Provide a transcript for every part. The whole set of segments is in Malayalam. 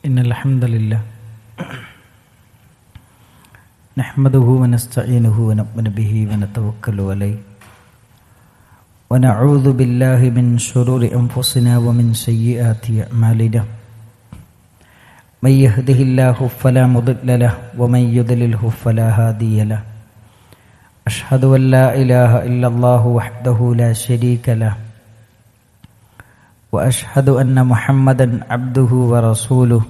إن الحمد لله نحمده ونستعينه ونؤمن به ونتوكل عليه ونعوذ بالله من شرور أنفسنا ومن سيئات أعمالنا من يهده الله فلا مضل له ومن يضلله فلا هادي له أشهد أن لا إله إلا الله وحده لا شريك له وأشهد أن محمدًا عبده ورسوله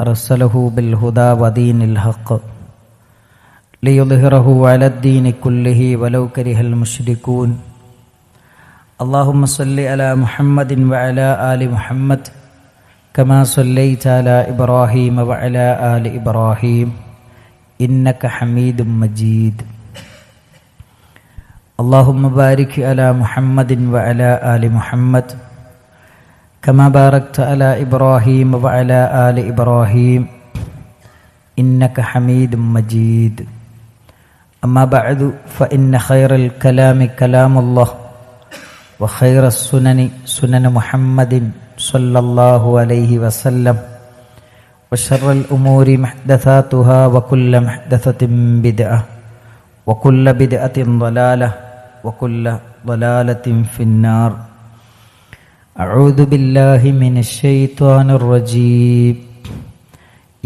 أرسله بالهدى ودين الحق ليظهره على الدين كله ولو كره المشركون اللهم صل على محمد وعلى آل محمد كما صليت على إبراهيم وعلى آل إبراهيم إنك حميد مجيد اللهم بارك على محمد وعلى آل محمد كما باركت على إبراهيم وعلى آل إبراهيم إنك حميد مجيد أما بعد فإن خير الكلام كلام الله وخير السنن سنن محمد صلى الله عليه وسلم وشر الأمور محدثاتها وكل محدثة بدعة وكل بدعة ضلالة وكل ضلالة في النار أعوذ بالله من الشيطان الرجيم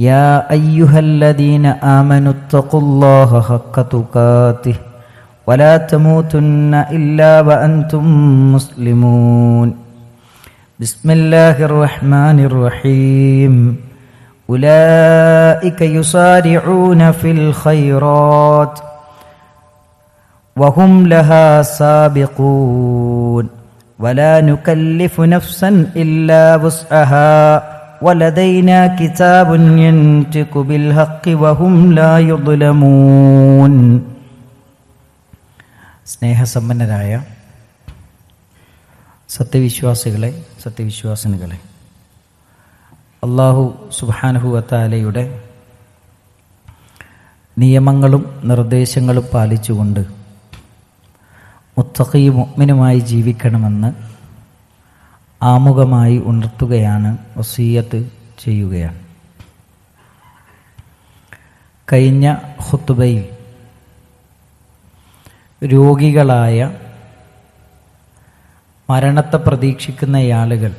يا أيها الذين آمنوا اتقوا الله حق تقاته ولا تموتن إلا وأنتم مسلمون بسم الله الرحمن الرحيم أولئك يسارعون في الخيرات وهم لها سابقون ولا نكلف نفسا إلا وسعها ولدينا كتاب ينطق بالحق وهم لا يظلمون. സ്നേഹസമ്പന്നരായ സത്യവിശ്വാസികളെ, സത്യവിശ്വാസിനികളെ, അല്ലാഹു സുബ്ഹാനഹു വ തആലയുടെ നിയമങ്ങളും നിർദ്ദേശങ്ങളും പാലിച്ചുകൊണ്ട് മുത്തഖി മുഅ്മിനുമായി ജീവിക്കണമെന്ന് ആമുഖമായി ഉണർത്തുകയാണ്, വസിയ്യത്ത് ചെയ്യുകയാണ്. കഴിഞ്ഞ ഖുത്ബയിൽ രോഗികളായ മരണത്തെ പ്രതീക്ഷിക്കുന്ന ആളുകൾ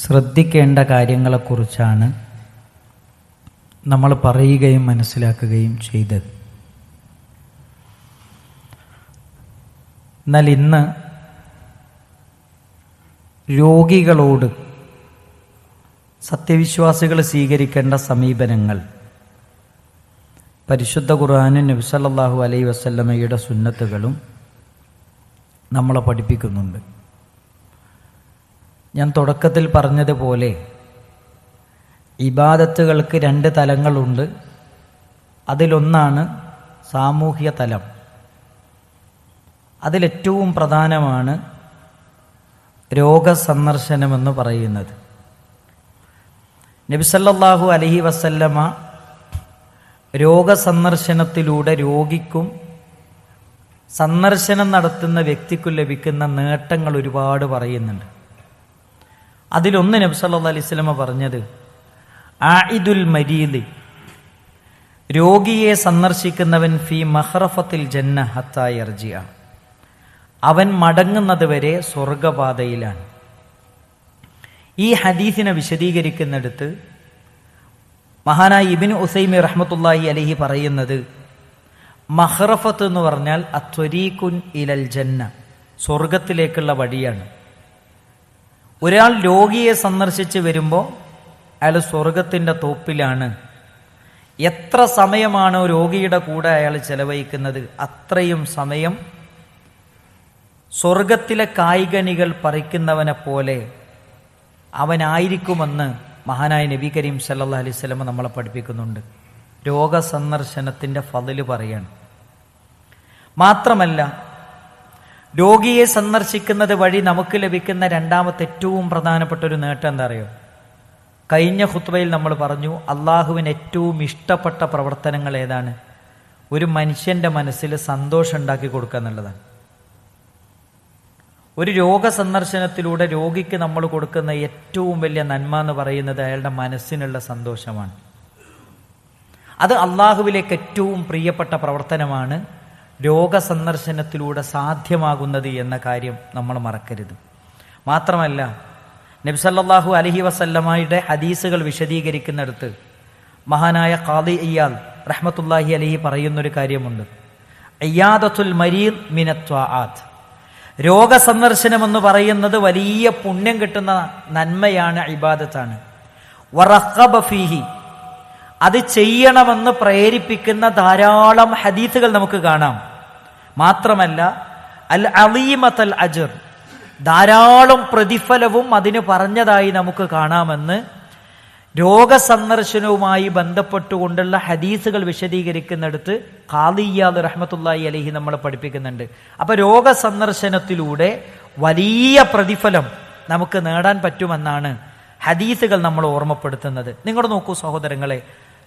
ശ്രദ്ധിക്കേണ്ട കാര്യങ്ങളെക്കുറിച്ചാണ് നമ്മൾ പറയുകയും മനസ്സിലാക്കുകയും ചെയ്തത്. എന്നാൽ ഇന്ന് രോഗികളോട് സത്യവിശ്വാസികൾ സ്വീകരിക്കേണ്ട സമീപനങ്ങൾ പരിശുദ്ധ ഖുർആനും നബി സല്ലല്ലാഹു അലൈഹി വസല്ലമയുടെ സുന്നത്തുകളും നമ്മളെ പഠിപ്പിക്കുന്നുണ്ട്. ഞാൻ തുടക്കത്തിൽ പറഞ്ഞതുപോലെ ഇബാദത്തുകൾക്ക് രണ്ട് തലങ്ങളുണ്ട്. അതിലൊന്നാണ് സാമൂഹ്യ തലം. അതിലേറ്റവും പ്രധാനമാണ് രോഗസന്ദർശനമെന്ന് പറയുന്നത്. നബി സല്ലല്ലാഹു അലൈഹി വസല്ലമ രോഗസന്ദർശനത്തിലൂടെ രോഗിക്കും സന്ദർശനം നടത്തുന്ന വ്യക്തിക്കും ലഭിക്കുന്ന നേട്ടങ്ങൾ ഒരുപാട് പറയുന്നുണ്ട്. അതിലൊന്ന് നബി സല്ലല്ലാഹു അലൈഹി വസല്ലമ പറഞ്ഞത്, ആഇദുൽ മരീദ്, രോഗിയെ സന്ദർശിക്കുന്നവൻ ഫീ മഖ്റഫത്തിൽ ജന്ന ഹത്താ യർജിഅ, അവൻ മടങ്ങുന്നത് വരെ സ്വർഗപാതയിലാണ്. ഈ ഹദീസിനെ വിശദീകരിക്കുന്നിടത്ത് മഹാനായ ഇബ്നു ഉസൈമി റഹ്മത്തുള്ളാഹി അലൈഹി പറയുന്നത്, മഖ്റഫത്ത് എന്ന് പറഞ്ഞാൽ അത്വരീഖുൻ ഇലൽ ജന്ന, സ്വർഗത്തിലേക്കുള്ള വഴിയാണ്. ഒരാൾ രോഗിയെ സന്ദർശിച്ച് വരുമ്പോൾ അയാൾ സ്വർഗത്തിൻ്റെ തോപ്പിലാണ്. എത്ര സമയമാണോ രോഗിയുടെ കൂടെ അയാൾ ചെലവഴിക്കുന്നത് അത്രയും സമയം സ്വർഗത്തിലെ കായ്കനികൾ പറിക്കുന്നവനെ പോലെ അവനായിരിക്കുമെന്ന് മഹാനായ നബി കരീം സല്ലല്ലാഹു അലൈഹി വസല്ലം നമ്മളെ പഠിപ്പിക്കുന്നുണ്ട്. രോഗസന്ദർശനത്തിൻ്റെ ഫളല് പറയാണ്. മാത്രമല്ല, രോഗിയെ സന്ദർശിക്കുന്നത് വഴി നമുക്ക് ലഭിക്കുന്ന രണ്ടാമത്തെ ഏറ്റവും പ്രധാനപ്പെട്ട ഒരു നേട്ടം എന്താ അറിയോ? കഴിഞ്ഞ ഖുത്ബയിൽ നമ്മൾ പറഞ്ഞു, അള്ളാഹുവിന് ഏറ്റവും ഇഷ്ടപ്പെട്ട പ്രവർത്തനങ്ങൾ ഏതാണ്? ഒരു മനുഷ്യൻ്റെ മനസ്സിൽ സന്തോഷം ഉണ്ടാക്കി കൊടുക്കുക എന്നുള്ളതാണ്. ഒരു രോഗസന്ദർശനത്തിലൂടെ രോഗിക്ക് നമ്മൾ കൊടുക്കുന്ന ഏറ്റവും വലിയ നന്മ എന്ന് പറയുന്നത് അയാളുടെ മനസ്സിനുള്ള സന്തോഷമാണ്. അത് അള്ളാഹുവിലേക്ക് ഏറ്റവും പ്രിയപ്പെട്ട പ്രവർത്തനമാണ് രോഗസന്ദർശനത്തിലൂടെ സാധ്യമാകുന്നത് എന്ന കാര്യം നമ്മൾ മറക്കരുത്. മാത്രമല്ല, നബി സല്ലല്ലാഹു അലൈഹി വസല്ലമയുടെ ഹദീസുകൾ വിശദീകരിക്കുന്നിടത്ത് മഹാനായ ഖാദി ഇയാദ് റഹ്മത്തുള്ളാഹി അലൈഹി പറയുന്നൊരു കാര്യമുണ്ട്. ഇയാദത്തുൽ മരീദ് മിനത് ത്വാആത്ത്. രോഗസന്ദർശനം എന്ന് പറയുന്നത് വലിയ പുണ്യം കിട്ടുന്ന നന്മയാണ്, ഇബാദത്താണ്. വറഖബ ഫീഹി, അത് ചെയ്യണമെന്ന് പ്രേരിപ്പിക്കുന്ന ധാരാളം ഹദീസുകൾ നമുക്ക് കാണാം. മാത്രമല്ല അൽ അളീമത്തൽ അജ്ർ, ധാരാളം പ്രതിഫലവും അതിന് പറഞ്ഞതായി നമുക്ക് കാണാമെന്ന് രോഗസന്ദർശനവുമായി ബന്ധപ്പെട്ടുകൊണ്ടുള്ള ഹദീസുകൾ വിശദീകരിക്കുന്നിടത്ത് ഖാദി ഇയാദ് റഹ്മത്തുള്ളാഹി അലൈഹി നമ്മളെ പഠിപ്പിക്കുന്നുണ്ട്. അപ്പൊ രോഗസന്ദർശനത്തിലൂടെ വലിയ പ്രതിഫലം നമുക്ക് നേടാൻ പറ്റുമെന്നാണ് ഹദീസുകൾ നമ്മൾ ഓർമ്മപ്പെടുത്തുന്നത്. നിങ്ങൾ നോക്കൂ സഹോദരങ്ങളെ,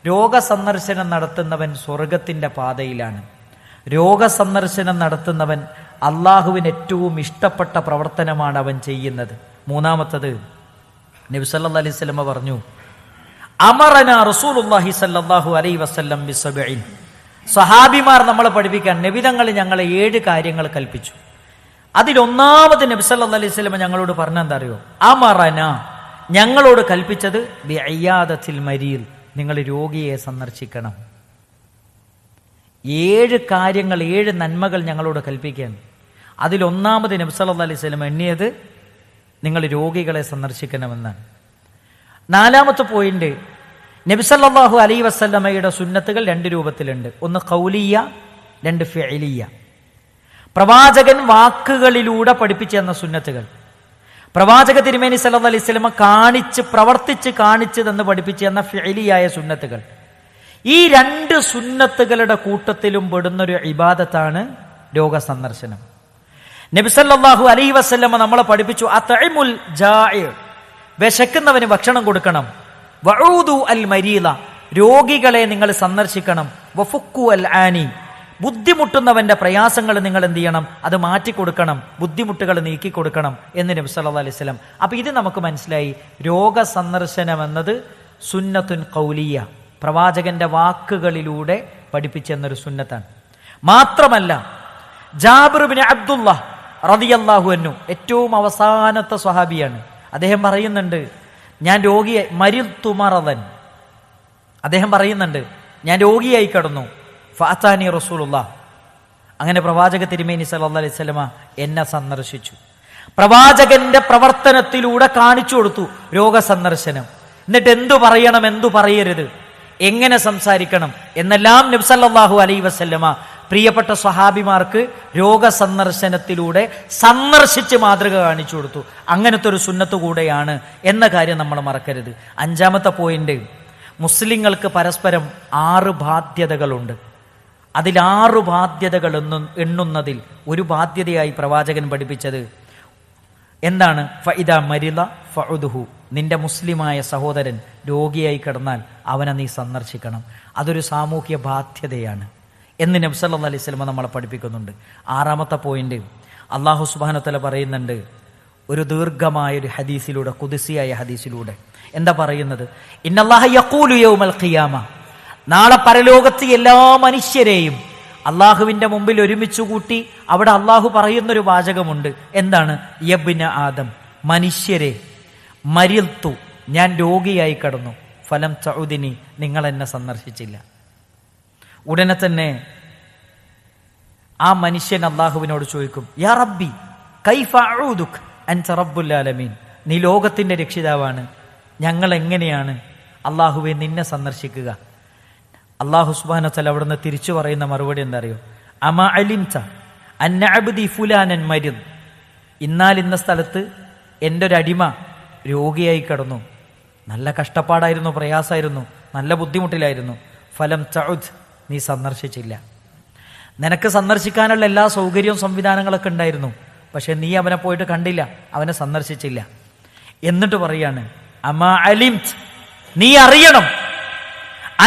രോഗസന്ദർശനം നടത്തുന്നവൻ സ്വർഗത്തിന്റെ പാതയിലാണ്. രോഗസന്ദർശനം നടത്തുന്നവൻ അള്ളാഹുവിന് ഏറ്റവും ഇഷ്ടപ്പെട്ട പ്രവർത്തനമാണ് അവൻ ചെയ്യുന്നത്. മൂന്നാമത്തത്, നബി സല്ലല്ലാഹു അലൈഹി വസല്ലം പറഞ്ഞു, അമറനാ റസൂലുള്ളാഹി സ്വല്ലല്ലാഹു അലൈഹി വസല്ലം ബിസബഇൻ. സ്വഹാബിമാർ നമ്മളെ പഠിപ്പിക്കാൻ നബി തങ്ങൾ ഞങ്ങളെ 7 കാര്യങ്ങൾ കൽപ്പിച്ചു. അതിലൊന്നാമത് നബി സല്ലല്ലാഹു അലൈഹി വസല്ലം ഞങ്ങളോട് പറഞ്ഞെന്താ അറിയോ? അമറനാ, ഞങ്ങളോട് കൽപ്പിച്ചത് ബിഇയാദത്തിൽ മരീദ്, നിങ്ങൾ രോഗിയെ സന്ദർശിക്കണം. 7 കാര്യങ്ങൾ, 7 നന്മകൾ ഞങ്ങളോട് കൽപ്പിക്കാൻ. അതിലൊന്നാമത് നബി സല്ലല്ലാഹു അലൈഹി വസല്ലം എണ്ണിയത് നിങ്ങൾ രോഗികളെ സന്ദർശിക്കണമെന്നാണ്. 4ാമത്തെ പോയിന്റ്, നബി സല്ലല്ലാഹു അലൈഹി വസല്ലമയുടെ സുന്നത്തുകൾ 2 രൂപത്തിലുണ്ട്. ഒന്ന് ഖൗലിയ, 2 ഫിഅലിയ. പ്രവാചകൻ വാക്കുകളിലൂടെ പഠിപ്പിച്ചു തന്ന സുന്നത്തുകൾ, പ്രവാചക തിരുമേനി സല്ലല്ലാഹു അലൈഹി വസല്ലമ പ്രവർത്തിച്ച് കാണിച്ചു തന്ന് പഠിപ്പിച്ചു തന്ന ഫിഅലിയായ സുന്നത്തുകൾ. ഈ 2 സുന്നത്തുകളുടെ കൂട്ടത്തിലും പെടുന്നൊരു ഇബാദത്താണ് രോഗസന്ദർശനം. നബി സല്ലല്ലാഹു അലൈഹി വസല്ലമ നമ്മളെ പഠിപ്പിച്ചു, അത്ഇമുൽ ജാഇ, വിശക്കുന്നവന് ഭക്ഷണം കൊടുക്കണം. വഊദു അൽ മരീദ, രോഗികളെ നിങ്ങൾ സന്ദർശിക്കണം. വഫുക്കു അൽ ആനി, ബുദ്ധിമുട്ടുന്നവന്റെ പ്രയാസങ്ങൾ നിങ്ങൾ എന്ത് ചെയ്യണം? അത് മാറ്റിക്കൊടുക്കണം, ബുദ്ധിമുട്ടുകൾ നീക്കി കൊടുക്കണം എന്ന് നബി സല്ലല്ലാഹു അലൈഹി വസല്ലം. അപ്പൊ ഇത് നമുക്ക് മനസ്സിലായി, രോഗസന്ദർശനം എന്നത് സുന്നത്തുൻ ഖൗലിയ, പ്രവാചകന്റെ വാക്കുകളിലൂടെ പഠിപ്പിച്ചെന്നൊരു സുന്നത്താണ്. മാത്രമല്ല, ജാബിർ ഇബ്നു അബ്ദുല്ലാഹ് റളിയല്ലാഹു അൻഹു ഏറ്റവും അവസാനത്തെ സ്വഹാബിയാണ്. അദ്ദേഹം പറയുന്നുണ്ട്, ഞാൻ രോഗിയായി മരിദ്തു മറദൻ, അദ്ദേഹം പറയുന്നുണ്ട്, ഞാൻ രോഗിയായി കിടന്നു. ഫഅതാനി റസൂലുള്ളാഹ്, അങ്ങനെ പ്രവാചക തിരുമേനി സല്ലല്ലാഹു അലൈഹി വസല്ലമ എന്നെ സന്ദർശിച്ചു. പ്രവാചകന്റെ പ്രവർത്തനത്തിലൂടെ കാണിച്ചു കൊടുത്തു രോഗസന്ദർശനം. എന്നിട്ട് എന്തു പറയണം, എന്തു പറയരുത്, എങ്ങനെ സംസാരിക്കണം എന്നെല്ലാം നബി സല്ലല്ലാഹു അലൈഹി വസല്ലമ പ്രിയപ്പെട്ട സ്വഹാബിമാർക്ക് രോഗസന്ദർശനത്തിലൂടെ സന്ദർശിച്ച് മാതൃക കാണിച്ചു കൊടുത്തു. അങ്ങനത്തെ ഒരു സുന്നത്ത് കൂടെയാണ് എന്ന കാര്യം നമ്മൾ മറക്കരുത്. 5ാമത്തെ പോയിന്റ്, മുസ്ലിങ്ങൾക്ക് പരസ്പരം 6 ബാധ്യതകളുണ്ട്. അതിൽ 6 ബാധ്യതകൾ എണ്ണുന്നതിൽ ഒരു ബാധ്യതയായി പ്രവാചകൻ പഠിപ്പിച്ചത് എന്താണ്? ഫഇദാ മരിദ ഫഉദ്ഹു, നിന്റെ മുസ്ലിമായ സഹോദരൻ രോഗിയായി കിടന്നാൽ അവനെ നീ സന്ദർശിക്കണം. അതൊരു സാമൂഹ്യ ബാധ്യതയാണ് എന്ന് നബി സല്ലല്ലാഹു അലൈഹി വസല്ലം നമ്മളെ പഠിപ്പിക്കുന്നുണ്ട്. 6ാമത്തെ പോയിന്റ്, അല്ലാഹു സുബ്ഹാനഹു വ തആല പറയുന്നുണ്ട് ഒരു ദീർഘമായ ഒരു ഹദീസിലൂടെ, ഖുദ്സിയായ ഹദീസിലൂടെ. എന്താ പറയുന്നത്? ഇന്നല്ലാഹ യഖൂലു യൗമൽ ഖിയാമ, നാളെ പരലോകത്ത് എല്ലാ മനുഷ്യരെയും അള്ളാഹുവിന്റെ മുമ്പിൽ ഒരുമിച്ച് കൂട്ടി അവിടെ അള്ളാഹു പറയുന്നൊരു വാചകമുണ്ട്. എന്താണ്? യബ്ന ആദം, മനുഷ്യരെ, മരിൽത്തു, ഞാൻ രോഗിയായി കിടന്നു, ഫലം തഉദിനി, നിങ്ങൾ എന്നെ സന്ദർശിച്ചില്ല. ഉടനെ തന്നെ ആ മനുഷ്യൻ അള്ളാഹുവിനോട് ചോദിക്കും, യാ റബ്ബി കൈഫ അഊദുക അൻത റബ്ബുൽ ആലമീൻ, നീ ലോകത്തിന്റെ രക്ഷിതാവാണ്, ഞങ്ങൾ എങ്ങനെയാണ് അള്ളാഹുവെ നിന്നെ സന്ദർശിക്കുക? അള്ളാഹു സുബ്ഹാനഹു വ തആല അവിടുന്ന് തിരിച്ചു പറയുന്ന മറുപടി എന്താ അറിയോ? അമാ അലിംത അന്ന അബ്ദി ഫുലാനൻ മരിദ്, ഇന്ന സ്ഥലത്ത് എൻ്റെ ഒരു അടിമ രോഗിയായി കിടന്നു, നല്ല കഷ്ടപ്പാടായിരുന്നു, പ്രയാസമായിരുന്നു, നല്ല ബുദ്ധിമുട്ടിലായിരുന്നു. ഫലം തഉദ്, നീ സന്ദർശിച്ചില്ല. നിനക്ക് സന്ദർശിക്കാനുള്ള എല്ലാ സൗകര്യവും സംവിധാനങ്ങളൊക്കെ ഉണ്ടായിരുന്നു, പക്ഷെ നീ അവനെ പോയിട്ട് കണ്ടില്ല, അവനെ സന്ദർശിച്ചില്ല. എന്നിട്ട് പറയാണ്, അമാ അലിംത്, നീ അറിയണം,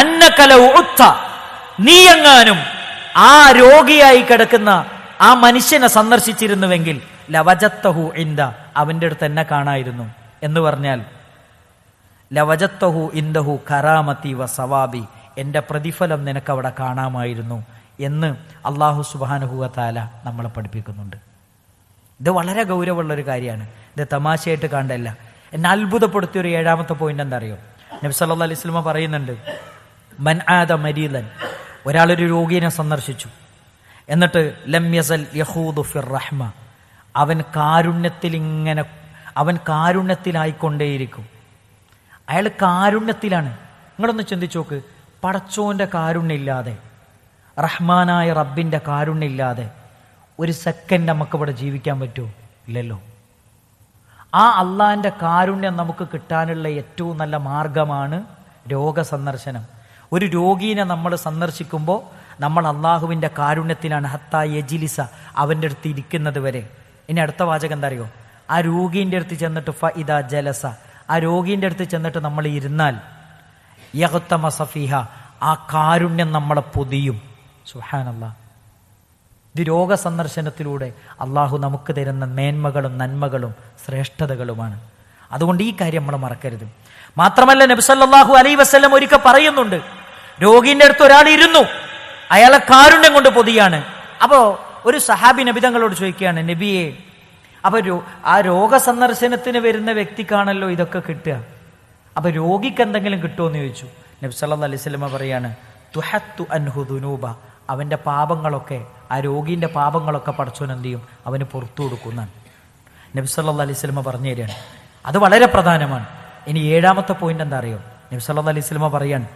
അന്നക ലൗ ഉത്ത, നീ എങ്ങാനും ആ രോഗിയായി കിടക്കുന്ന ആ മനുഷ്യനെ സന്ദർശിച്ചിരുന്നുവെങ്കിൽ ലവജത്തഹു ഇന്ദ, അവൻ്റെ അടുത്ത് എന്നെ കാണായിരുന്നു എന്ന് പറഞ്ഞാൽ ലവജത്തഹു ഇന്ദഹു കറാമത്തി വ സവാബി, എൻ്റെ പ്രതിഫലം നിനക്ക് അവിടെ കാണാമായിരുന്നു എന്ന് അല്ലാഹു സുബ്ഹാനഹു വ തആല നമ്മളെ പഠിപ്പിക്കുന്നുണ്ട്. ഇത് വളരെ ഗൗരവമുള്ളൊരു കാര്യമാണ്. ഇത് തമാശയായിട്ട് കണ്ടല്ല. എന്നെ അത്ഭുതപ്പെടുത്തിയ ഒരു 7ാമത്തെ പോയിന്റ് എന്താ അറിയോ? നബി സല്ലല്ലാഹു അലൈഹി വസല്ലം പറയുന്നുണ്ട്, മൻ ആദ മരീദൻ, ഒരാളൊരു രോഗിയെ സന്ദർശിച്ചു, എന്നിട്ട് ലം യസൽ യഖൂദു ഫിർ റഹ്മ, അവൻ കാരുണ്യത്തിലായിക്കൊണ്ടേയിരിക്കും. അയാൾ കാരുണ്യത്തിലാണ്. നിങ്ങളൊന്ന് ചിന്തിച്ചു നോക്ക്, പടച്ചോന്റെ കാരുണ്യമില്ലാതെ, റഹ്മാനായ റബ്ബിന്റെ കാരുണ്യമില്ലാതെ ഒരു സെക്കൻഡ് നമുക്കിവിടെ ജീവിക്കാൻ പറ്റുമോ? ഇല്ലല്ലോ. ആ അള്ളാഹിന്റെ കാരുണ്യം നമുക്ക് കിട്ടാനുള്ള ഏറ്റവും നല്ല മാർഗമാണ് രോഗസന്ദർശനം. ഒരു രോഗീനെ നമ്മൾ സന്ദർശിക്കുമ്പോൾ നമ്മൾ അള്ളാഹുവിൻ്റെ കാരുണ്യത്തിലാണ്. ഹത്താ യജിലിസ, അവൻ്റെ അടുത്ത് ഇരിക്കുന്നത് വരെ. ഇനി അടുത്ത വാചകം എന്താ അറിയോ? ആ രോഗീൻ്റെ അടുത്ത് ചെന്നിട്ട് ഫഇദാ ജലസ, ആ രോഗീൻ്റെ അടുത്ത് ചെന്നിട്ട് നമ്മൾ ഇരുന്നാൽ യഗ്തമ സഫീഹ, ആ കാരുണ്യം നമ്മളെ പൊതിയും. സുബ്ഹാനല്ലാഹ്. ഇത് രോഗസന്ദർശനത്തിലൂടെ അള്ളാഹു നമുക്ക് തരുന്ന മേന്മകളും നന്മകളും ശ്രേഷ്ഠതകളുമാണ്. അതുകൊണ്ട് ഈ കാര്യം നമ്മൾ മറക്കരുത്. മാത്രമല്ല നബി സല്ലല്ലാഹു അലൈഹി വസല്ലം ഒരിക്കൽ പറയുന്നുണ്ട്, രോഗീന്റെ അടുത്ത് ഒരാൾ ഇരുന്നു, അയാളെ കാരുണ്യം കൊണ്ട് പൊതിയാണ്. അപ്പോ ഒരു സഹാബി നബി തങ്ങളോട് ചോദിക്കുകയാണ്, നബിയെ, അപ്പൊ ആ രോഗസന്ദർശനത്തിന് വരുന്ന വ്യക്തിക്കാണല്ലോ ഇതൊക്കെ കിട്ടുക, അപ്പൊ രോഗിക്ക് എന്തെങ്കിലും കിട്ടുമോ എന്ന് ചോദിച്ചു. നബി സല്ലല്ലാഹു അലൈഹി വസല്ലം പറയാണ്, തുഹത്തു അൻഹു ദുനൂബ, അവന്റെ പാപങ്ങളൊക്കെ, ആ രോഗീന്റെ പാപങ്ങളൊക്കെ പടച്ചോൻ എന്ത് ചെയ്യും? അവന് പുറത്തു കൊടുക്കുന്നതാണ് നബി സല്ലല്ലാഹു അലൈഹി വസല്ലം പറഞ്ഞു തരികയാണ്. അത് വളരെ പ്രധാനമാണ്. ഇനി 7ാമത്തെ പോയിന്റ് എന്താ അറിയോ? നബി സല്ലല്ലാഹു അലൈഹി വസല്ലം പറയാണ്,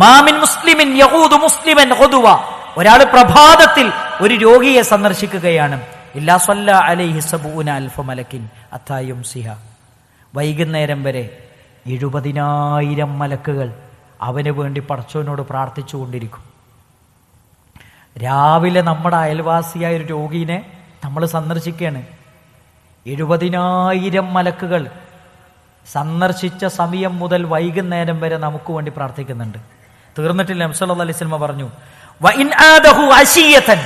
മാമിൻ മുസ്ലിമിൻ യഊദു മുസ്ലിമൻ ഗുദുവ, ഒരാൾ പ്രഭാതത്തിൽ ഒരു രോഗിയെ സന്ദർശിക്കുകയാണ്, ഇല്ലാ സ്വല്ല അലൈഹി സബൂന അൽഫ മലക്കിൻ അത്താ യുംസിഹ, വൈകുന്നേരം വരെ 70,000 മലക്കുകൾ അവന് വേണ്ടി പടച്ചോനോട് പ്രാർത്ഥിച്ചുകൊണ്ടിരിക്കും. രാവിലെ നമ്മുടെ അയൽവാസിയായ ഒരു രോഗീനെ നമ്മൾ സന്ദർശിക്കുകയാണ്, 70,000 മലക്കുകൾ സന്ദർശിച്ച സമയം മുതൽ വൈകുന്നേരം വരെ നമുക്ക് വേണ്ടി പ്രാർത്ഥിക്കുന്നുണ്ട്. തീർന്നിട്ടില്ല. നബി സല്ലല്ലാഹു അലൈഹി വസല്ലം പറഞ്ഞു, വഇൻ ആദഹു അശിയതൻ,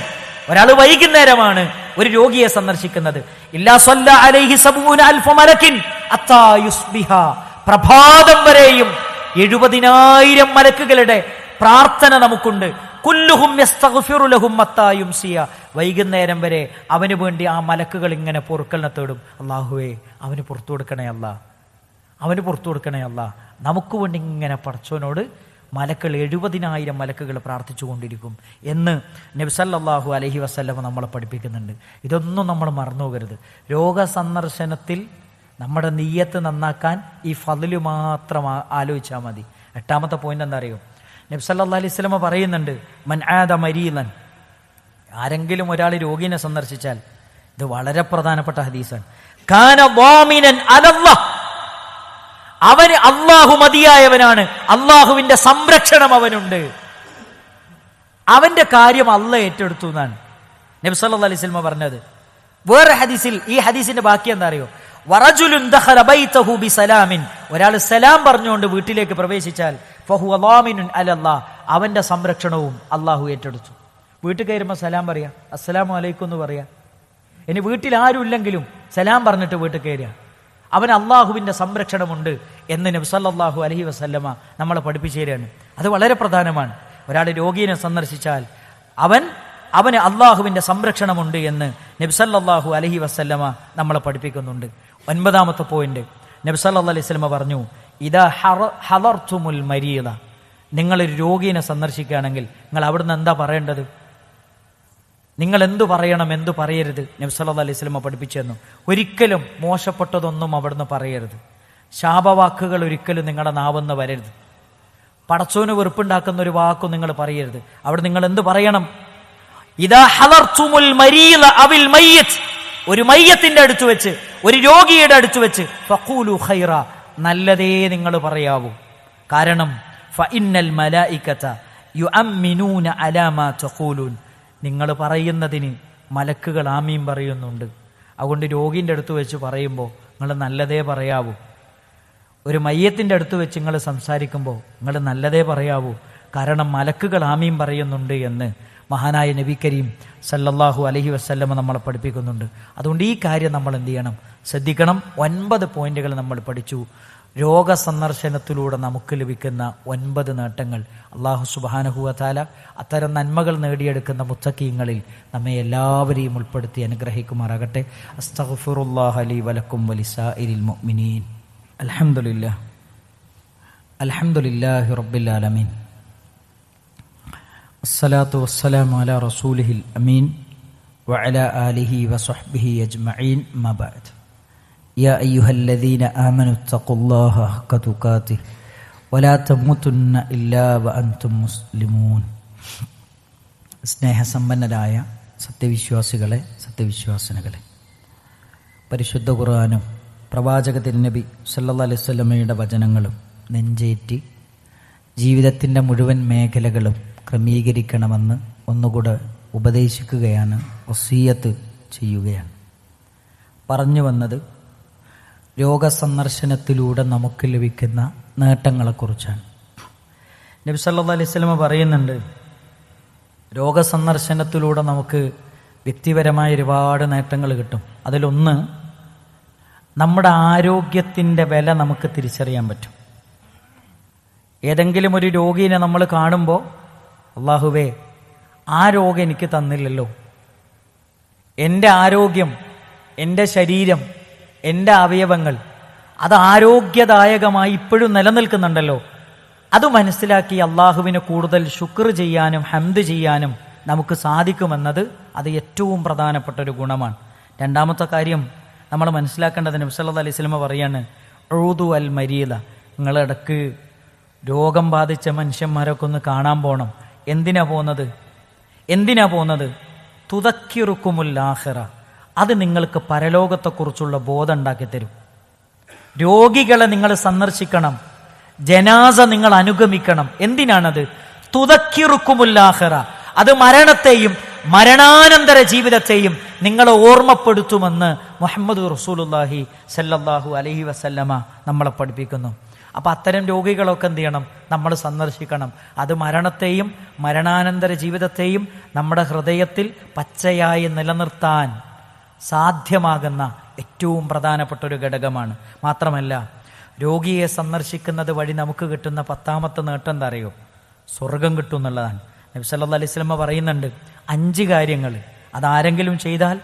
ഒരാൾ വൈകുന്നേരമാണ് ഒരു രോഗിയെ സന്ദർശിക്കുന്നത്, ഇല്ലാ സ്വല്ല അലൈഹി സബൂന അൽഫ മലക്കിൻ അത്താ യുസ്ബിഹ, പ്രഭാതം വരെയും 70,000 മലക്കുകളുടെ പ്രാർത്ഥന നമുക്കുണ്ട്. കുല്ലുഹും യസ്തഗ്ഫിറു ലഹും അത്താ യുംസിയ, വൈകുന്നേരം വരെ അവന് വേണ്ടി ആ മലക്കുകൾ ഇങ്ങനെ പൊറുക്കലിനെ തേടും. അല്ലാഹുവേ, അവന് പുറത്തു കൊടുക്കണേ അല്ലാ, അവന് പുറത്തു കൊടുക്കണേ അല്ലാ. നമുക്ക് വേണ്ടി ഇങ്ങനെ പടച്ചോനോട് മലക്കൾ 70,000 മലക്കുകൾ പ്രാർത്ഥിച്ചു കൊണ്ടിരിക്കും എന്ന് നബി സല്ലല്ലാഹു അലൈഹി വസല്ലം നമ്മളെ പഠിപ്പിക്കുന്നുണ്ട്. ഇതൊന്നും നമ്മൾ മറന്നു പോകരുത്. രോഗസന്ദർശനത്തിൽ നമ്മുടെ നിയ്യത്ത് നന്നാക്കാൻ ഈ ഫദ്ല് മാത്രം ആലോചിച്ചാൽ മതി. 8ാമത്തെ പോയിന്റ് എന്താ അറിയോ? നബി സല്ലല്ലാഹു അലൈഹി വസല്ലം പറയുന്നുണ്ട്, മൻ ആദ മരീലൻ, ആരെങ്കിലും ഒരാൾ രോഗിനെ സന്ദർശിച്ചാൽ, ഇത് വളരെ പ്രധാനപ്പെട്ട ഹദീസാണ്, കാന ളാമിനൻ അലല്ലാഹ്, അവന് അള്ളാഹു മതിയായവനാണ്, അള്ളാഹുവിന്റെ സംരക്ഷണം അവനുണ്ട്, അവന്റെ കാര്യം അള്ളാഹ് ഏറ്റെടുത്തു എന്നാണ് നബി സല്ലല്ലാഹു അലൈഹി വസല്ലം പറഞ്ഞത്. വേറെ ഹദീസിൽ, ഈ ഹദീസിന്റെ ബാക്കി എന്താ അറിയോ? വറജുലുൻ ദഖല ബൈതഹു ബിസലാമിൻ, ഒരാൾ സലാം പറഞ്ഞുകൊണ്ട് വീട്ടിലേക്ക് പ്രവേശിച്ചാൽ ഫഹുവ ളാമിനുൻ അലല്ലാഹ്, അവന്റെ സംരക്ഷണവും അള്ളാഹു ഏറ്റെടുത്തു. വീട്ടിൽ കയറുമ്പോൾ സലാം പറയാ, അസ്സലാമു അലൈക്കും എന്ന് പറയാ. ഇനി വീട്ടിൽ ആരും ഇല്ലെങ്കിലും സലാം പറഞ്ഞിട്ട് വീട്ടിൽ കയറുക, അവന് അള്ളാഹുവിന്റെ സംരക്ഷണമുണ്ട് എന്ന് നബി സല്ലല്ലാഹു അലൈഹി വസല്ലമ നമ്മളെ പഠിപ്പിച്ചു തരികയാണ്. അത് വളരെ പ്രധാനമാണ്. ഒരാൾ രോഗിയെ സന്ദർശിച്ചാൽ അവന് അള്ളാഹുവിന്റെ സംരക്ഷണമുണ്ട് എന്ന് നബി സല്ലല്ലാഹു അലൈഹി വസല്ലമ നമ്മളെ പഠിപ്പിക്കുന്നുണ്ട്. 9ാമത്തെ പോയിന്റ്, നബി സല്ലല്ലാഹു അലൈഹി വസല്ലമ പറഞ്ഞു, ഇദാ ഹളർതുമുൽ മരീദ, നിങ്ങളൊരു രോഗിയെ സന്ദർശിക്കുകയാണെങ്കിൽ നിങ്ങൾ അവിടുന്ന് എന്താ പറയേണ്ടത്? നിങ്ങൾ എന്തു പറയണം, എന്തു പറയരുത്? നബി സല്ലല്ലാഹു അലൈഹി വസല്ലം പഠിപ്പിച്ചു തന്നു. ഒരിക്കലും മോശപ്പെട്ടതൊന്നും അവിടുന്ന് പറയരുത്. ശാപവാക്കുകൾ ഒരിക്കലും നിങ്ങളുടെ നാവെന്ന് വരരുത്. പടച്ചോന് വെറുപ്പുണ്ടാക്കുന്ന ഒരു വാക്കും നിങ്ങൾ പറയരുത്. അവിടെ നിങ്ങൾ എന്ത് പറയണം? ഇദാ ഹളർതുമുൽ മരീദ അവിൽ മയ്യിത്ത്, ഒരു മയ്യത്തിന്റെ അടുത്ത് വെച്ച്, ഒരു രോഗിയുടെ അടുത്ത് വെച്ച്, ഫഖൂലു ഖൈറ, നല്ലതേ നിങ്ങൾ പറയാവൂ. കാരണം ഫഇന്നൽ മലായികത യുഅമ്മിനൂന അലാ മാ തഖൂലൂൻ, നിങ്ങൾ പറയുന്നതിന് മലക്കുകൾ ആമീൻ പറയുന്നുണ്ട്. അതുകൊണ്ട് രോഗിൻ്റെ അടുത്ത് വെച്ച് പറയുമ്പോൾ നിങ്ങൾ നല്ലതേ പറയാവൂ. ഒരു മയ്യത്തിൻ്റെ അടുത്ത് വെച്ച് നിങ്ങൾ സംസാരിക്കുമ്പോൾ നിങ്ങൾ നല്ലതേ പറയാവൂ. കാരണം മലക്കുകൾ ആമീൻ പറയുന്നുണ്ട് എന്ന് മഹാനായ നബി കരീം സല്ലല്ലാഹു അലൈഹി വസല്ലമ നമ്മളെ പഠിപ്പിക്കുന്നുണ്ട്. അതുകൊണ്ട് ഈ കാര്യം നമ്മൾ എന്ത് ചെയ്യണം? ശ്രദ്ധിക്കണം. 9 പോയിന്റുകൾ നമ്മൾ പഠിച്ചു. രോഗസന്ദർശനത്തിലൂടെ നമുക്ക് ലഭിക്കുന്ന 9 നേട്ടങ്ങൾ. അല്ലാഹു സുബ്ഹാനഹു വ തആല അത്തരം നന്മകൾ നേടിയെടുക്കുന്ന മുത്തഖീങ്ങളിൽ നമ്മെ എല്ലാവരെയും ഉൾപ്പെടുത്തി അനുഗ്രഹിക്കുമാറാകട്ടെ. അസ്തഗ്ഫിറുല്ലാഹ ലി വലക്കും വലിസാഇരിൽ മുഅ്മിനീൻ. അൽഹംദുലില്ലാഹി റബ്ബിൽ ആലമീൻ. അസ്സലാത്തു വസ്സലാമു അലാ റസൂലിഹിൽ അമീൻ വഅലാ ആലിഹി വസഹ്ബിഹി അജ്മഈൻ. അമ്മാ ബഅദ്. യാ അയ്യുഹല്ലദീന ആമനു തഖുല്ലാഹ ഹഖ തുഖാതിഹി വലാ തമൂതുന്ന ഇല്ലാ വഅൻതും മുസ്ലിമൂൻ. സ്നേഹസമ്പന്നരായ സത്യവിശ്വാസികളെ, സത്യവിശ്വാസിനികളെ, പരിശുദ്ധ ഖുർആനും പ്രവാചക തിരുനബി സല്ലല്ലാഹു അലൈഹി വസല്ലമയുടെ വചനങ്ങളും നെഞ്ചേറ്റി ജീവിതത്തിൻ്റെ മുഴുവൻ മേഖലകളും ക്രമീകരിക്കണമെന്ന് ഒന്നുകൂടെ ഉപദേശിക്കുകയാണ്, വസിയ്യത്ത് ചെയ്യുകയാണ്. പറഞ്ഞു വന്നത് രോഗസന്ദർശനത്തിലൂടെ നമുക്ക് ലഭിക്കുന്ന നേട്ടങ്ങളെക്കുറിച്ചാണ്. നബി സല്ലല്ലാഹു അലൈഹി വസല്ലമ പറയുന്നുണ്ട്, രോഗസന്ദർശനത്തിലൂടെ നമുക്ക് വ്യക്തിപരമായ ഒരുപാട് നേട്ടങ്ങൾ കിട്ടും. അതിലൊന്ന്, നമ്മുടെ ആരോഗ്യത്തിൻ്റെ വില നമുക്ക് തിരിച്ചറിയാൻ പറ്റും. ഏതെങ്കിലും ഒരു രോഗീനെ നമ്മൾ കാണുമ്പോൾ, അല്ലാഹുവേ, ആ രോഗം എനിക്ക് തന്നില്ലല്ലോ, എൻ്റെ ആരോഗ്യം, എൻ്റെ ശരീരം, എൻ്റെ അവയവങ്ങൾ അത് ആരോഗ്യദായകമായി ഇപ്പോഴും നിലനിൽക്കുന്നുണ്ടല്ലോ, അത് മനസ്സിലാക്കി അള്ളാഹുവിന് കൂടുതൽ ശുക്ർ ചെയ്യാനും ഹംദ് ചെയ്യാനും നമുക്ക് സാധിക്കുമെന്നത് അത് ഏറ്റവും പ്രധാനപ്പെട്ട ഒരു ഗുണമാണ്. രണ്ടാമത്തെ കാര്യം നമ്മൾ മനസ്സിലാക്കേണ്ടത്, നബി സല്ലല്ലാഹു അലൈഹി വസല്ലം പറയാണ്, ഉഊദു അൽ മരീദ, നിങ്ങളിടക്ക് രോഗം ബാധിച്ച മനുഷ്യന്മാരൊക്കെ ഒന്ന് കാണാൻ പോകണം. എന്തിനാ പോകുന്നത്? തുദക്കിറുക്കുമുൽ ആഖിറ, അത് നിങ്ങൾക്ക് പരലോകത്തെക്കുറിച്ചുള്ള ബോധം ഉണ്ടാക്കി തരും. രോഗികളെ നിങ്ങൾ സന്ദർശിക്കണം, ജനാസ നിങ്ങൾ അനുഗമിക്കണം. എന്തിനാണത്? തുദക്കിറുക്കുമുൽ ആഖിറ, അത് മരണത്തെയും മരണാനന്തര ജീവിതത്തെയും നിങ്ങളെ ഓർമ്മപ്പെടുത്തുമെന്ന് മുഹമ്മദ് റസൂലുള്ളാഹി സല്ലല്ലാഹു അലൈഹി വസല്ലമ നമ്മളെ പഠിപ്പിക്കുന്നു. അപ്പം അത്തരം രോഗികളൊക്കെ എന്ത് ചെയ്യണം? നമ്മൾ സന്ദർശിക്കണം. അത് മരണത്തെയും മരണാനന്തര ജീവിതത്തെയും നമ്മുടെ ഹൃദയത്തിൽ പച്ചയായി നിലനിർത്താൻ സാധ്യമാകുന്ന ഏറ്റവും പ്രധാനപ്പെട്ട ഒരു ഘടകമാണ്. മാത്രമല്ല, രോഗിയെ സന്ദർശിക്കുന്നത് വഴി നമുക്ക് കിട്ടുന്ന 10ാമത്തെ നേട്ടം എന്താ അറിയോ? സ്വർഗം കിട്ടും എന്നുള്ളതാണ്. നബി സല്ലല്ലാഹു അലൈഹി വസല്ലം പറയുന്നുണ്ട്, 5 കാര്യങ്ങൾ അതാരെങ്കിലും ചെയ്താൽ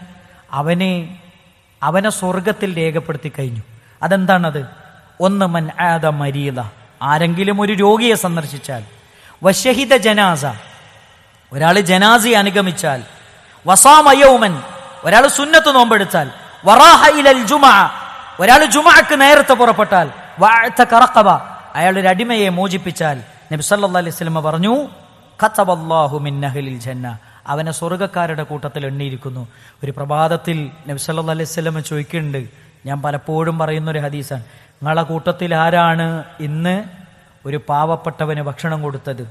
അവനെ സ്വർഗത്തിൽ രേഖപ്പെടുത്തി കഴിഞ്ഞു. അതെന്താണത്? 1, മൻ ആദ മരീദ, ആരെങ്കിലും ഒരു രോഗിയെ സന്ദർശിച്ചാൽ, വശഹിദ ജനാസ, ഒരാൾ ജനാസയെ അനുഗമിച്ചാൽ, വസാമ യൗമൻ, ഒരാൾ സുന്നത്ത് നോമ്പെടുത്താൽ, വറാഹ ഇലൽ ജുമഅ, ഒരാൾ ജുമഅക്ക് നേരത്തെ പുറപ്പെട്ടാൽ, വഅതക റഖബ, അയാൾ ഒരു അടിമയെ മോചിപ്പിച്ചാൽ, നബി സല്ലല്ലാഹു അലൈഹി വസല്ലം പറഞ്ഞു, ഖതബല്ലാഹു മിൻ അഹ്ലിൽ ജന്ന, അവനെ സ്വർഗ്ഗക്കാരുടെ കൂട്ടത്തിൽ എണ്ണിയിരിക്കുന്നു. ഒരു പ്രഭാതത്തിൽ നബി സല്ലല്ലാഹു അലൈഹി വസല്ലം ചോദിക്കുന്നുണ്ട്, ഞാൻ പലപ്പോഴും പറയുന്ന ഒരു ഹദീസാണ്, നിങ്ങളെ കൂട്ടത്തിൽ ആരാണ് ഇന്ന് ഒരു പാവപ്പെട്ടവന് ഭക്ഷണം കൊടുത്തത്?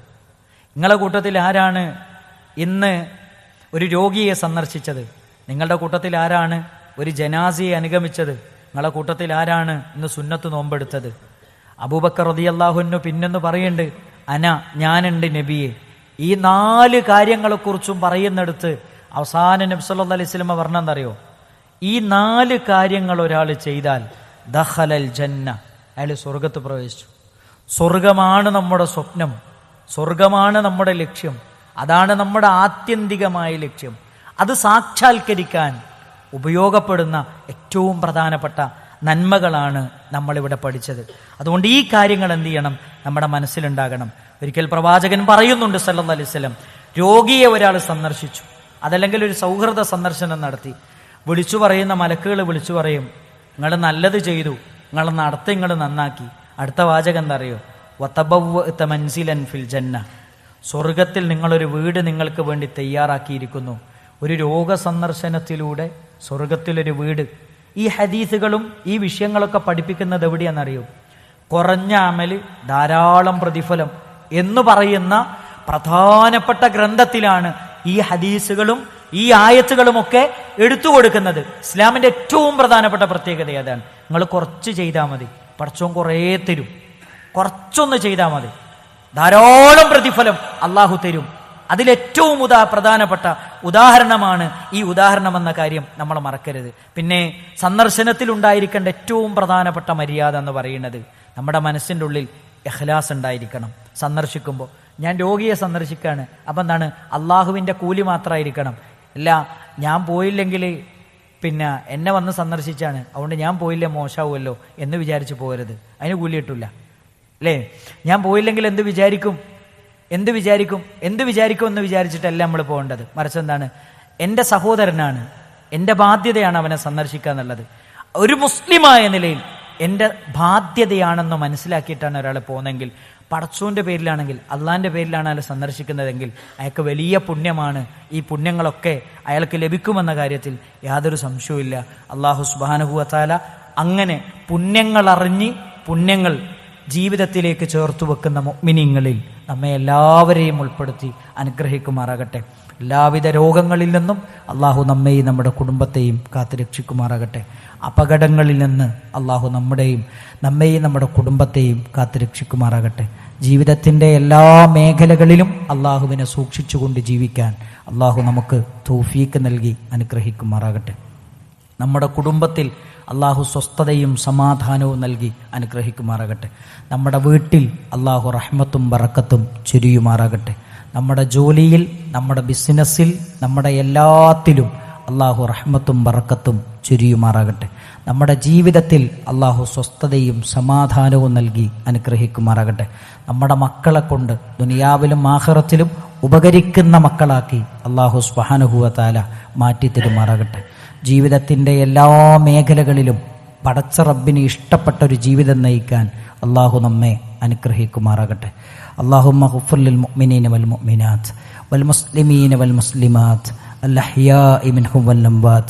നിങ്ങളെ കൂട്ടത്തിൽ ആരാണ് ഇന്ന് ഒരു രോഗിയെ സന്ദർശിച്ചത്? നിങ്ങളുടെ കൂട്ടത്തിൽ ആരാണ് ഒരു ജനാസയെ അനുഗമിച്ചത്? നിങ്ങളെ കൂട്ടത്തിൽ ആരാണ് ഇന്ന് സുന്നത്ത് നോമ്പെടുത്തത്? അബൂബക്കർ റളിയല്ലാഹു അൻഹു പിന്നെന്ന് പറയുന്നുണ്ട്, ഞാനുണ്ട് നബിയെ. ഈ 4 കാര്യങ്ങളെക്കുറിച്ചും പറയുന്നിടത്ത് അവസാനം നബി സല്ലല്ലാഹു അലൈഹി വസല്ലം പറഞ്ഞെന്തറിയോ? ഈ 4 കാര്യങ്ങൾ ഒരാൾ ചെയ്താൽ ദഖലൽ ജന്ന, അയാൾ സ്വർഗത്ത് പ്രവേശിച്ചു. സ്വർഗമാണ് നമ്മുടെ സ്വപ്നം, സ്വർഗമാണ് നമ്മുടെ ലക്ഷ്യം, അതാണ് നമ്മുടെ ആത്യന്തികമായ ലക്ഷ്യം. അത് സാക്ഷാത്കരിക്കാൻ ഉപയോഗപ്പെടുന്ന ഏറ്റവും പ്രധാനപ്പെട്ട നന്മകളാണ് നമ്മളിവിടെ പഠിച്ചത്. അതുകൊണ്ട് ഈ കാര്യങ്ങൾ എന്ത് ചെയ്യണം? നമ്മുടെ മനസ്സിലുണ്ടാകണം. ഒരിക്കൽ പ്രവാചകൻ പറയുന്നുണ്ട് സല്ലല്ലാഹു അലൈഹി വസല്ലം, രോഗിയെ ഒരാൾ സന്ദർശിച്ചു, അതല്ലെങ്കിൽ ഒരു സൗഹൃദ സന്ദർശനം നടത്തി, വിളിച്ചു പറയുന്ന മലക്കുകൾ വിളിച്ചു പറയും, നിങ്ങൾ നല്ലത് ചെയ്തു, നിങ്ങൾ നടത്തി, നിങ്ങൾ നന്നാക്കി. അടുത്ത വാചകം എന്താ അറിയോ? വതബവ്വഅത മൻസിലൻ ഫിൽ ജന്ന, സ്വർഗത്തിൽ നിങ്ങളൊരു വീട് നിങ്ങൾക്ക് വേണ്ടി തയ്യാറാക്കിയിരിക്കുന്നു. ഒരു രോഗസന്ദർശനത്തിലൂടെ സ്വർഗത്തിലൊരു വീട്. ഈ ഹദീസുകളും ഈ വിഷയങ്ങളൊക്കെ പഠിപ്പിക്കുന്നത് എവിടെയാണെന്നറിയോ? കുറഞ്ഞ അമല് ധാരാളം പ്രതിഫലം എന്ന് പറയുന്ന പ്രധാനപ്പെട്ട ഗ്രന്ഥത്തിലാണ് ഈ ഹദീസുകളും ഈ ആയത്തുകളുമൊക്കെ എടുത്തു കൊടുക്കുന്നത്. ഇസ്ലാമിന്റെ ഏറ്റവും പ്രധാനപ്പെട്ട പ്രത്യേകത അതാണ്. നിങ്ങൾ കുറച്ച് ചെയ്താൽ മതി, പടച്ചോൻ കുറേ തരും. കുറച്ചൊന്ന് ചെയ്താൽ മതി, ധാരാളം പ്രതിഫലം അള്ളാഹു തരും. അതിലേറ്റവും പ്രധാനപ്പെട്ട ഉദാഹരണമാണ് ഈ ഉദാഹരണം എന്ന കാര്യം നമ്മൾ മറക്കരുത്. പിന്നെ സന്ദർശനത്തിൽ ഉണ്ടായിരിക്കേണ്ട ഏറ്റവും പ്രധാനപ്പെട്ട മര്യാദ എന്ന് പറയുന്നത് നമ്മുടെ മനസ്സിൻ്റെ ഉള്ളിൽ ഇഖ്ലാസ് ഉണ്ടായിരിക്കണം. സന്ദർശിക്കുമ്പോൾ ഞാൻ രോഗിയെ സന്ദർശിക്കുകയാണ്, അപ്പം എന്താണ്, അള്ളാഹുവിൻ്റെ കൂലി മാത്രമായിരിക്കണം. അല്ല, ഞാൻ പോയില്ലെങ്കിൽ പിന്നെ എന്നെ വന്ന് സന്ദർശിച്ചാണ്, അതുകൊണ്ട് ഞാൻ പോയില്ലേ മോശമാവുമല്ലോ എന്ന് വിചാരിച്ച് പോകരുത്. അതിന് കൂലി കിട്ടില്ല അല്ലേ? ഞാൻ പോയില്ലെങ്കിൽ എന്ത് വിചാരിക്കും എന്ന് വിചാരിച്ചിട്ടല്ല നമ്മൾ പോകേണ്ടത്. മറിച്ച് എന്താണ്, എൻ്റെ സഹോദരനാണ്, എൻ്റെ ബാധ്യതയാണ് അവനെ സന്ദർശിക്കുക എന്നുള്ളത്. ഒരു മുസ്ലിമായ നിലയിൽ എൻ്റെ ബാധ്യതയാണെന്ന് മനസ്സിലാക്കിയിട്ടാണ് ഒരാൾ പോകുന്നതെങ്കിൽ, പടച്ചോന്റെ പേരിലാണെങ്കിൽ അള്ളാന്റെ പേരിലാണ് അയാൾ സന്ദർശിക്കുന്നതെങ്കിൽ അയാൾക്ക് വലിയ പുണ്യമാണ്. ഈ പുണ്യങ്ങളൊക്കെ അയാൾക്ക് ലഭിക്കുമെന്ന കാര്യത്തിൽ യാതൊരു സംശയവുമില്ല. അള്ളാഹു സുബ്ഹാനഹു വ തആല അങ്ങനെ പുണ്യങ്ങൾ അറിഞ്ഞ് പുണ്യങ്ങൾ ജീവിതത്തിലേക്ക് ചേർത്തു വെക്കുന്ന മുഅ്മിനീങ്ങളിൽ നമ്മെ എല്ലാവരെയും ഉൾപ്പെടുത്തി അനുഗ്രഹിക്കുമാറാകട്ടെ. എല്ലാവിധ രോഗങ്ങളിൽ നിന്നും അള്ളാഹു നമ്മെയും നമ്മുടെ കുടുംബത്തെയും കാത്തുരക്ഷിക്കുമാറാകട്ടെ. അപകടങ്ങളിൽ നിന്ന് അള്ളാഹു നമ്മെയും നമ്മുടെ കുടുംബത്തെയും കാത്തുരക്ഷിക്കുമാറാകട്ടെ. ജീവിതത്തിൻ്റെ എല്ലാ മേഖലകളിലും അള്ളാഹുവിനെ സൂക്ഷിച്ചുകൊണ്ട് ജീവിക്കാൻ അള്ളാഹു നമുക്ക് തൗഫീക്ക് നൽകി അനുഗ്രഹിക്കുമാറാകട്ടെ. നമ്മുടെ കുടുംബത്തിൽ അള്ളാഹു സ്വസ്ഥതയും സമാധാനവും നൽകി അനുഗ്രഹിക്കുമാറാകട്ടെ. നമ്മുടെ വീട്ടിൽ അള്ളാഹു റഹ്മത്തും ബറക്കത്തും ചൊരിയുമാറാകട്ടെ. നമ്മുടെ ജോലിയിൽ, നമ്മുടെ ബിസിനസ്സിൽ, നമ്മുടെ എല്ലാത്തിലും അള്ളാഹു റഹ്മത്തും ബറക്കത്തും ചൊരിയുമാറാകട്ടെ. നമ്മുടെ ജീവിതത്തിൽ അള്ളാഹു സ്വസ്ഥതയും സമാധാനവും നൽകി അനുഗ്രഹിക്കുമാറാകട്ടെ. നമ്മുടെ മക്കളെ കൊണ്ട് ദുനിയാവിലും ആഖിറത്തിലും ഉപകരിക്കുന്ന മക്കളാക്കി അള്ളാഹു സുബ്ഹാനഹു വ തആല മാറ്റിത്തരുമാറാകട്ടെ. ജീവിതത്തിൻ്റെ എല്ലാ മേഖലകളിലും പടച്ച റബ്ബിന് ഇഷ്ടപ്പെട്ട ഒരു ജീവിതം നയിക്കാൻ അള്ളാഹു നമ്മെ അനുഗ്രഹിക്കുമാറാകട്ടെ. اللهم اغفر للمؤمنين والمؤمنات والمسلمين والمسلمات الأحياء منهم والأموات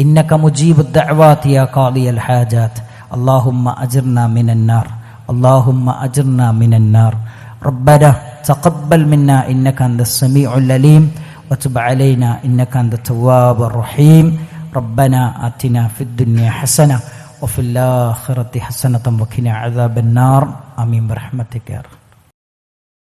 إنك مجيب الدعوات يا قاضي الحاجات. اللهم أجرنا من النار، اللهم أجرنا من النار. ربنا تقبل منا إنك أنت السميع العليم وتب علينا إنك أنت التواب الرحيم. ربنا آتنا في الدنيا حسنة وفي الآخرة حسنة وقنا عذاب النار. آمين برحمتك يا رب.